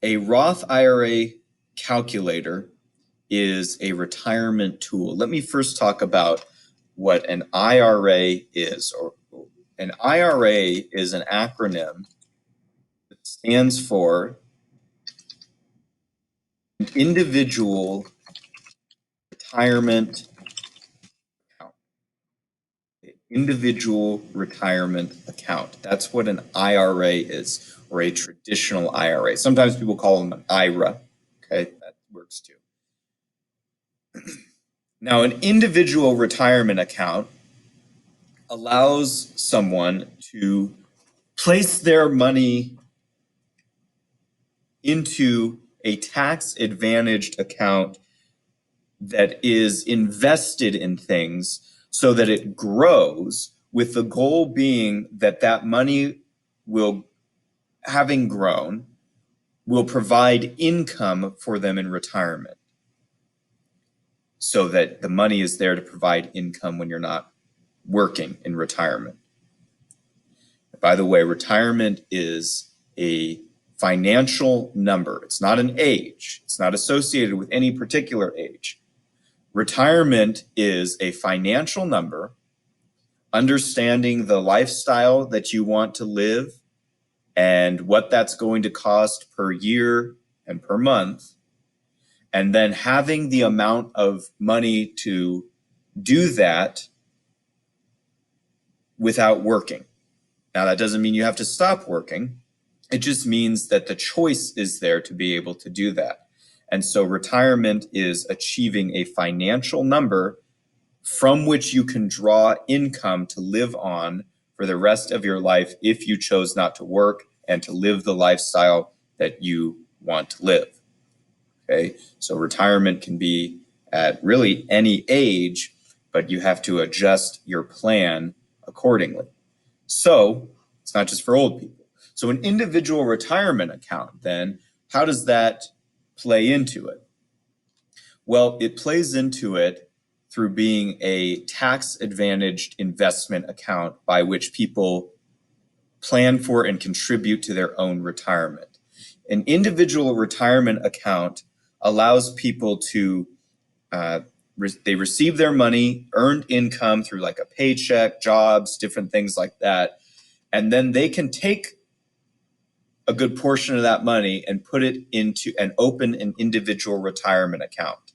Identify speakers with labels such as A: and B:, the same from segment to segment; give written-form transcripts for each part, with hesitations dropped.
A: A Roth IRA calculator is a retirement tool. Let me first talk about what an IRA is. An IRA is an acronym that stands for an individual retirement account. Individual retirement account. That's what an IRA is, or a traditional IRA. Sometimes people call them an IRA. Okay, that works too. Now, an individual retirement account allows someone to place their money into a tax-advantaged account that is invested in things so that it grows, with the goal being that that money will, having grown, will provide income for them in retirement, so that the money is there to provide income when you're not working in retirement. By the way, retirement is a financial number. It's not an age. It's not associated with any particular age. Retirement is a financial number, understanding the lifestyle that you want to live and what that's going to cost per year and per month, and then having the amount of money to do that without working. Now, that doesn't mean you have to stop working. It just means that the choice is there to be able to do that. And so retirement is achieving a financial number from which you can draw income to live on for the rest of your life if you chose not to work and to live the lifestyle that you want to live. Okay, so retirement can be at really any age, but you have to adjust your plan accordingly. So it's not just for old people. So an individual retirement account, then, how does that play into it? Well, it plays into it through being a tax-advantaged investment account by which people plan for and contribute to their own retirement. An individual retirement account allows people to, they receive their money, earned income through like a paycheck, jobs, different things like that, and then they can take a good portion of that money and put it into and open an individual retirement account.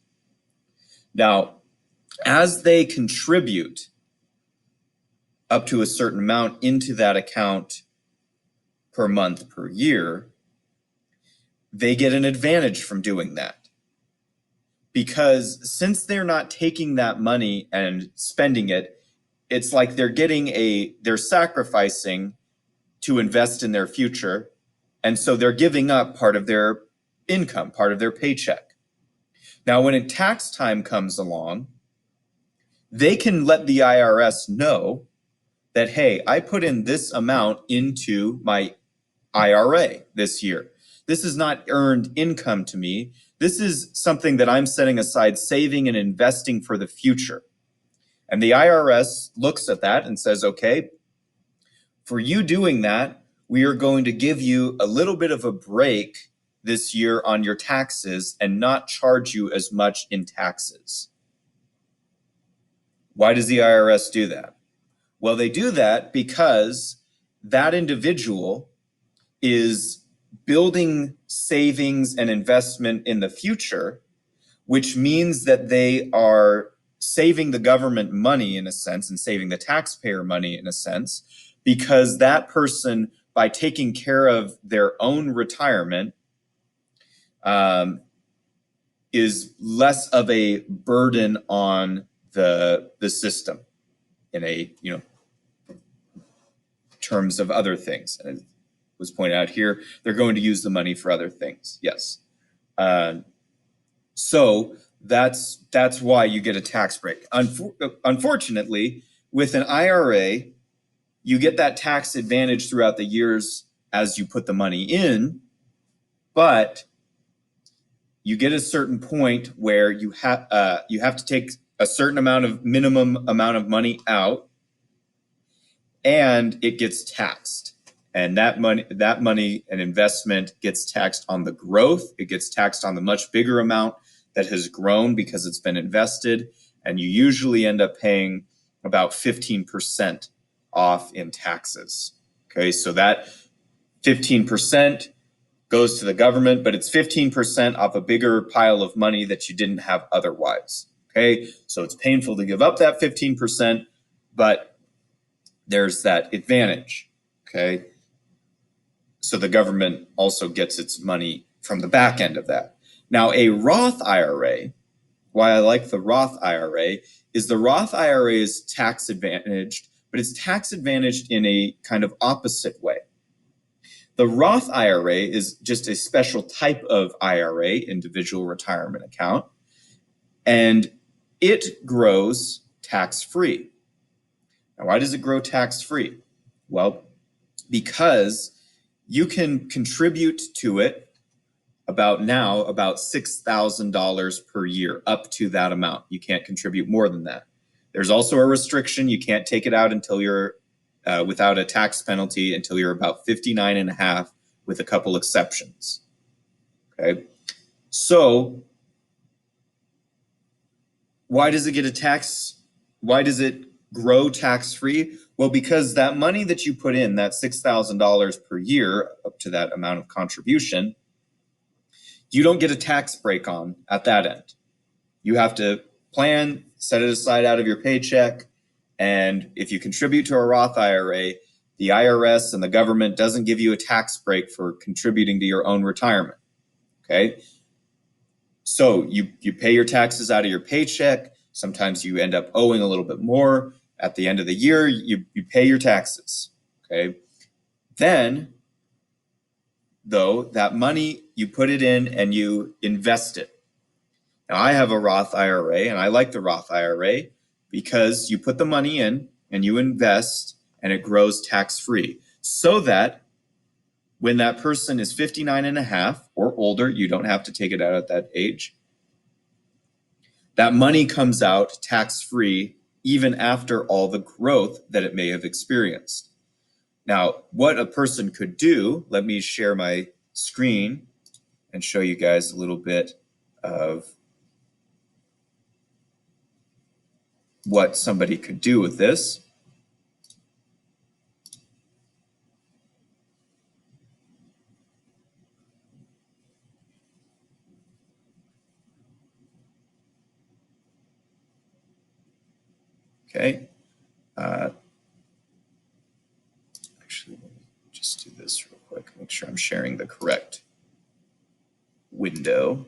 A: Now, as they contribute up to a certain amount into that account per month, per year, they get an advantage from doing that. Because since they're not taking that money and spending it, it's like they're sacrificing to invest in their future. And so they're giving up part of their income, part of their paycheck. Now, when tax time comes along, they can let the IRS know that, hey, I put in this amount into my IRA this year. This is not earned income to me. This is something that I'm setting aside, saving and investing for the future. And the IRS looks at that and says, okay, for you doing that, we are going to give you a little bit of a break this year on your taxes and not charge you as much in taxes. Why does the IRS do that? Well, they do that because that individual is building savings and investment in the future, which means that they are saving the government money in a sense and saving the taxpayer money in a sense, because that person, by taking care of their own retirement, is less of a burden on the system in a, terms of other things. And it was pointed out here, they're going to use the money for other things. Yes. So that's why you get a tax break. Unfortunately, with an IRA, you get that tax advantage throughout the years as you put the money in, but you get a certain point where you have to take a certain minimum amount of money out, and it gets taxed. And that money and investment gets taxed on the growth. It gets taxed on the much bigger amount that has grown because it's been invested. And you usually end up paying about 15% off in taxes. Okay, so that 15% goes to the government, but it's 15% off a bigger pile of money that you didn't have otherwise. Okay, so it's painful to give up that 15%, but there's that advantage. Okay, so the government also gets its money from the back end of that. Now, a Roth IRA, why I like the Roth IRA, is the Roth IRA is tax advantaged, but it's tax advantaged in a kind of opposite way. The Roth IRA is just a special type of IRA, individual retirement account, and it grows tax-free. Now, why does it grow tax-free? Well, because you can contribute to it about $6,000 per year, up to that amount. You can't contribute more than that. There's also a restriction. You can't take it out until you're without a tax penalty until you're about 59 and a half, with a couple exceptions. Okay, so why does it get a tax? Why does it grow tax-free? Well, because that money that you put in, that $6,000 per year, up to that amount of contribution, you don't get a tax break on at that end. You have to plan, set it aside out of your paycheck, and if you contribute to a Roth IRA, the IRS and the government doesn't give you a tax break for contributing to your own retirement. Okay, so you pay your taxes out of your paycheck. Sometimes you end up owing a little bit more. At the end of the year, you pay your taxes. Okay, then, though, that money, you put it in and you invest it. Now, I have a Roth IRA, and I like the Roth IRA because you put the money in and you invest and it grows tax-free, so that when that person is 59 and a half or older, you don't have to take it out at that age. That money comes out tax-free even after all the growth that it may have experienced. Now, what a person could do, let me share my screen and show you guys a little bit of what somebody could do with this. Okay. Actually, let me just do this real quick, make sure I'm sharing the correct window.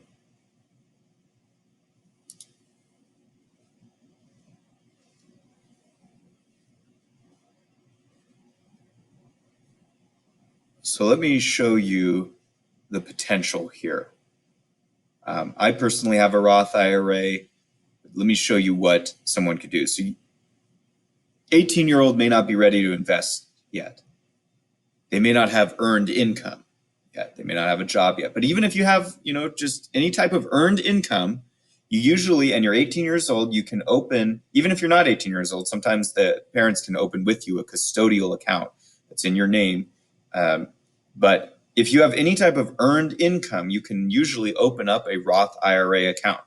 A: So let me show you the potential here. I personally have a Roth IRA. Let me show you what someone could do. So 18-year-old may not be ready to invest yet. They may not have earned income yet. They may not have a job yet. But even if you have, just any type of earned income, you usually, and you're 18 years old, you can open, even if you're not 18 years old, sometimes the parents can open with you a custodial account that's in your name. But if you have any type of earned income, you can usually open up a Roth IRA account.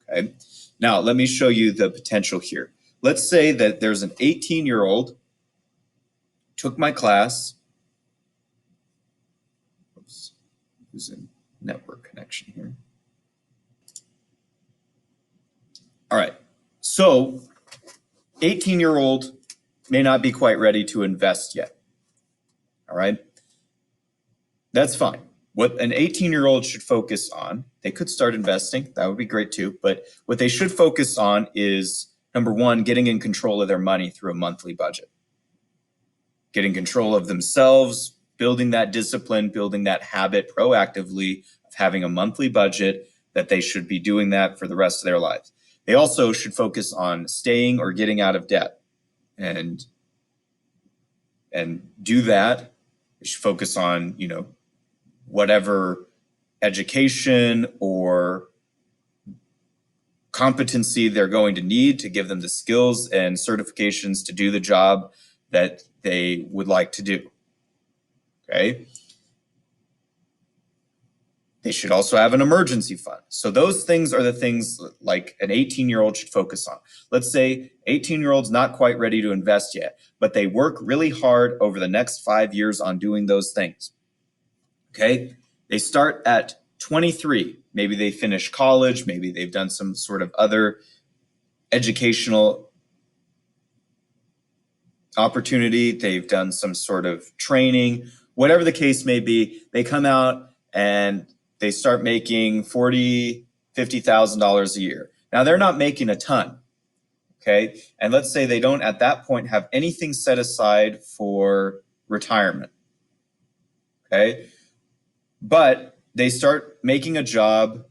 A: Okay. Now, let me show you the potential here. Let's say that there's an 18-year-old, took my class. Oops, there's a network connection here. All right. So 18-year-old may not be quite ready to invest yet. All right. That's fine. What an 18-year-old should focus on, they could start investing. That would be great too. But what they should focus on is, number one, getting in control of their money through a monthly budget. Getting control of themselves, building that discipline, building that habit proactively of having a monthly budget, that they should be doing that for the rest of their lives. They also should focus on staying or getting out of debt and do that. They should focus on, whatever education or competency they're going to need to give them the skills and certifications to do the job that they would like to do. okay? They should also have an emergency fund. So those things are the things like an 18-year-old should focus on. Let's say 18-year-old's not quite ready to invest yet, but they work really hard over the next 5 years on doing those things. Okay? They start at 23. Maybe they finish college, maybe they've done some sort of other educational opportunity, they've done some sort of training, whatever the case may be, they come out and they start making $40,000, $50,000 a year. Now they're not making a ton, okay? And let's say they don't at that point have anything set aside for retirement, okay? But they start making a job,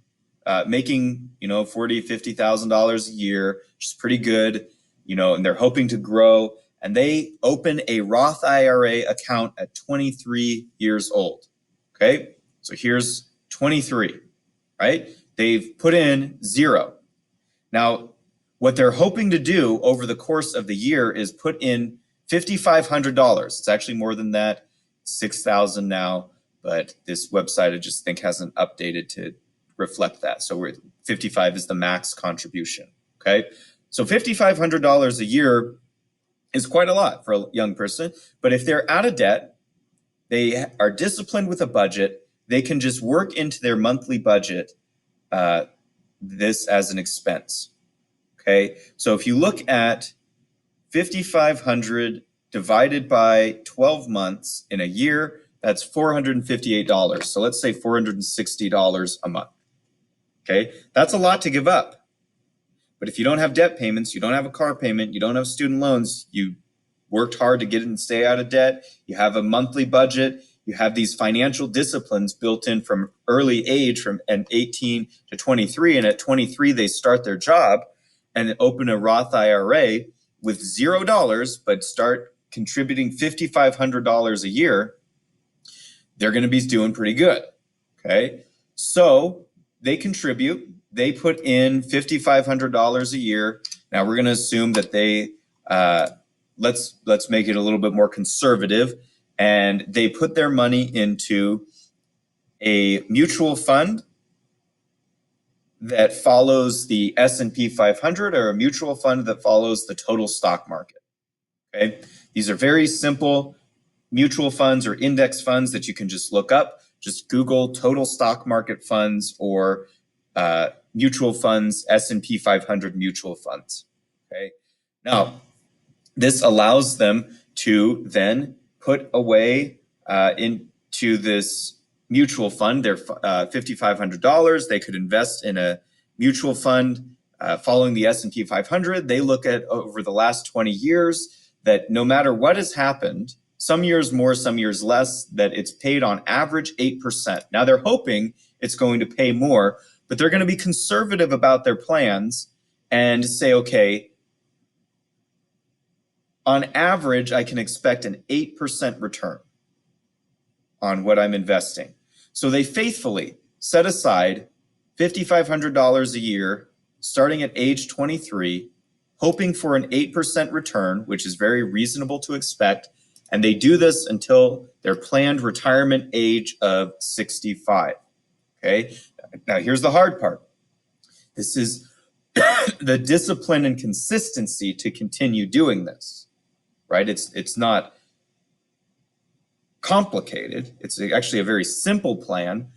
A: making, $40,000, $50,000 a year, which is pretty good, and they're hoping to grow. And they open a Roth IRA account at 23 years old, okay? So here's 23, right? They've put in 0. Now, what they're hoping to do over the course of the year is put in $5,500. It's actually more than that, $6,000 now, but this website I just think hasn't updated to reflect that. So 55 is the max contribution, okay? So $5,500 a year is quite a lot for a young person, but if they're out of debt, they are disciplined with a budget, they can just work into their monthly budget this as an expense, okay? So if you look at 5,500 divided by 12 months in a year, that's $458. So let's say $460 a month, okay? That's a lot to give up. But if you don't have debt payments, you don't have a car payment, you don't have student loans, you worked hard to get and stay out of debt, you have a monthly budget, you have these financial disciplines built in from early age, from 18 to 23, and at 23 they start their job and open a Roth IRA with $0, but start contributing $5,500 a year, they're going to be doing pretty good, okay? So they contribute. They put in $5,500 a year. Now we're going to assume that they, let's make it a little bit more conservative, and they put their money into a mutual fund that follows the S&P 500 or a mutual fund that follows the total stock market. Okay, these are very simple mutual funds or index funds that you can just look up. Just Google total stock market funds or mutual funds, S&P 500 mutual funds. Okay, now this allows them to then put away into this mutual fund their $5,500. They could invest in a mutual fund following the S&P 500. They look at over the last 20 years that no matter what has happened, some years more, some years less, that it's paid on average 8%. Now they're hoping it's going to pay more, but they're going to be conservative about their plans and say, okay, on average, I can expect an 8% return on what I'm investing. So they faithfully set aside $5,500 a year, starting at age 23, hoping for an 8% return, which is very reasonable to expect. And they do this until their planned retirement age of 65. Okay. Now here's the hard part. This is the discipline and consistency to continue doing this, right? It's not complicated. It's actually a very simple plan,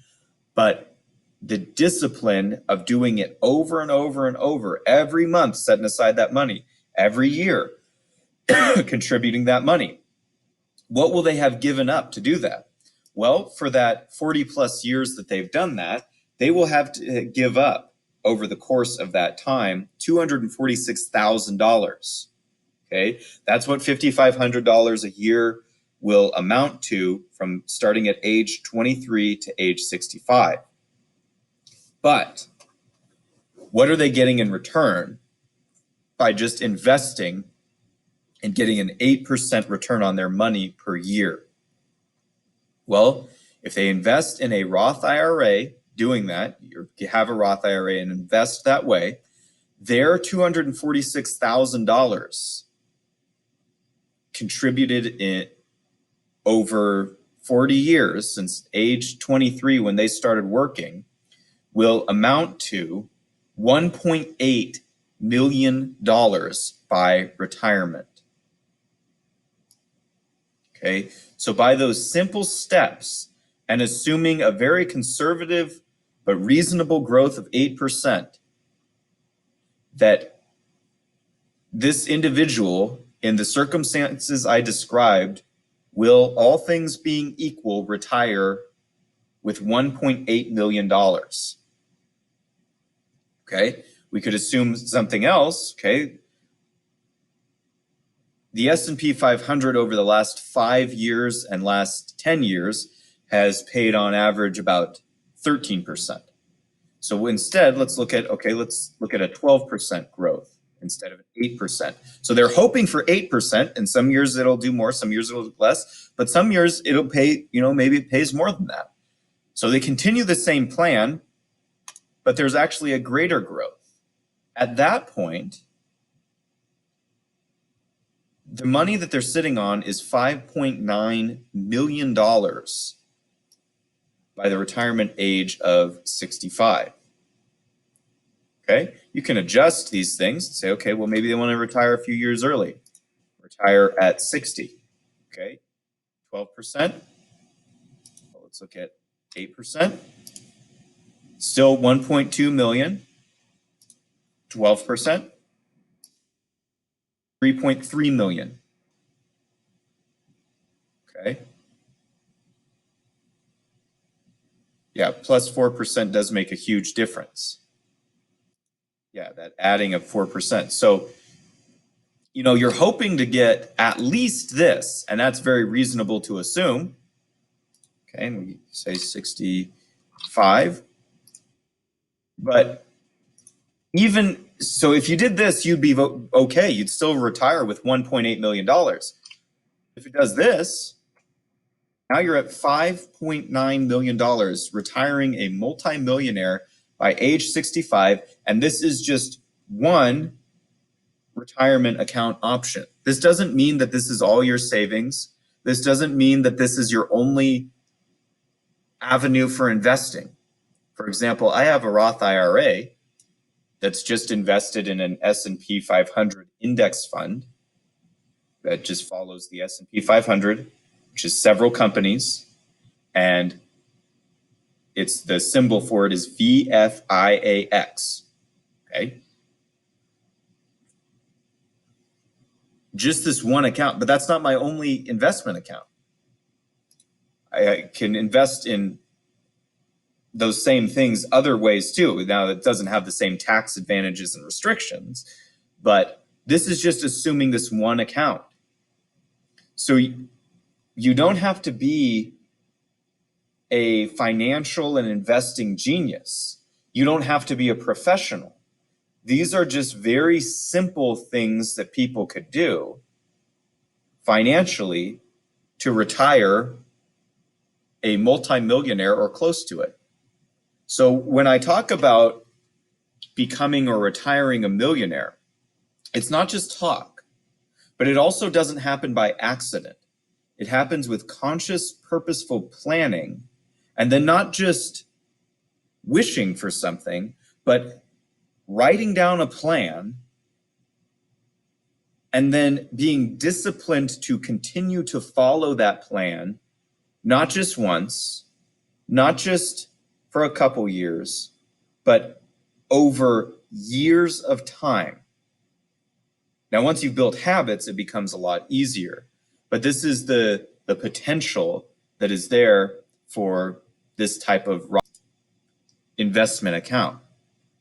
A: but the discipline of doing it over and over and over, every month setting aside that money, every year contributing that money. What will they have given up to do that? Well, for that 40 plus years that they've done that, they will have to give up over the course of that time $246,000. Okay, that's what $5,500 a year will amount to from starting at age 23 to age 65. But what are they getting in return by just investing and getting an 8% return on their money per year? Well, if they invest in a Roth IRA, doing that, you have a Roth IRA and invest that way, their $246,000 contributed in over 40 years, since age 23 when they started working, will amount to $1.8 million by retirement. Okay, so by those simple steps and assuming a very conservative but reasonable growth of 8%, that this individual, in the circumstances I described, will, all things being equal, retire with $1.8 million. Okay, we could assume something else. Okay, the S&P 500 over the last 5 years and last 10 years has paid on average about 13%. So instead, let's look at a 12% growth instead of 8%. So they're hoping for 8%, and some years it'll do more, some years it'll do less, but some years it'll pay, maybe it pays more than that. So they continue the same plan, but there's actually a greater growth. At that point, the money that they're sitting on is $5.9 million by the retirement age of 65. Okay, you can adjust these things and say, okay, well, maybe they want to retire a few years early, retire at 60. Okay, 12%. Well, let's look at 8%. Still 1.2 million. 12%. 3.3 million. Okay. Yeah, plus 4% does make a huge difference. Yeah, that adding of 4%. So, you're hoping to get at least this, and that's very reasonable to assume. Okay, and we say 65. But even so, if you did this, you'd be okay. You'd still retire with $1.8 million. If it does this, now you're at $5.9 million, retiring a multimillionaire by age 65. And this is just one retirement account option. This doesn't mean that this is all your savings. This doesn't mean that this is your only avenue for investing. For example, I have a Roth IRA that's just invested in an S&P 500 index fund that just follows the S&P 500, which is several companies, and it's the symbol for it is VFIAX. Okay. Just this one account, but that's not my only investment account. I can invest in those same things other ways too. Now, it doesn't have the same tax advantages and restrictions, but this is just assuming this one account. So you don't have to be a financial and investing genius. You don't have to be a professional. These are just very simple things that people could do financially to retire a multimillionaire or close to it. So when I talk about becoming or retiring a millionaire, it's not just talk, but it also doesn't happen by accident. It happens with conscious, purposeful planning, and then not just wishing for something, but writing down a plan and then being disciplined to continue to follow that plan, not just once, not just for a couple years, but over years of time. Now, once you've built habits, it becomes a lot easier. But this is the potential that is there for this type of investment account.